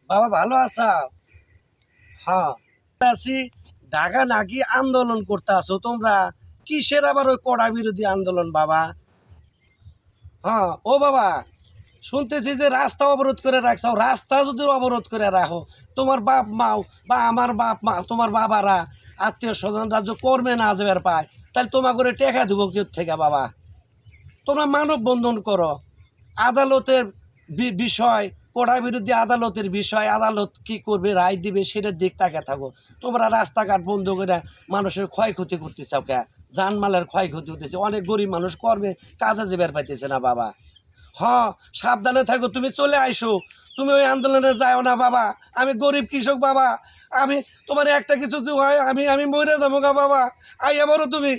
বাবা ভালো আছা? হ্যাঁ আছি। ঢাকা নাকি আন্দোলন করতে আসো তোমরা? কিসের আবার ওই কড়া বিরোধী আন্দোলন বাবা? হ্যাঁ ও বাবা, শুনতেছি যে রাস্তা অবরোধ করে রাখছো। রাস্তা যদি অবরোধ করে রাখো, তোমার বাপ মাও বা আমার বাপ মা, তোমার বাবারা, আত্মীয় স্বজনরা যে কর্মে না যাবার পায়, তাহলে তোমার করে টেকা দেবো কেউ থেকে বাবা? তোমরা মানব বন্ধন করো। আদালতের বিষয়, কড়া বিরোধী আদালতের বিষয়, আদালত কি করবে, রায় দিবে, সেটার দিক তাকে থাকো। তোমরা রাস্তাঘাট বন্ধ করে মানুষের ক্ষয়ক্ষতি করতে চাও কে? জানমালের ক্ষয়ক্ষতি হতেছে, অনেক গরিব মানুষ কর্মে কাজে যেবার পাইতেছে না বাবা। হ, সাবধানে থাকো, তুমি চলে আইসো। তুমি ওই আন্দোলনে যাও না বাবা। আমি গরিব কৃষক বাবা। আমি তোমার একটা কিছু হয়, আমি মরে যাবো গা বাবা। আইয়া বলো তুমি।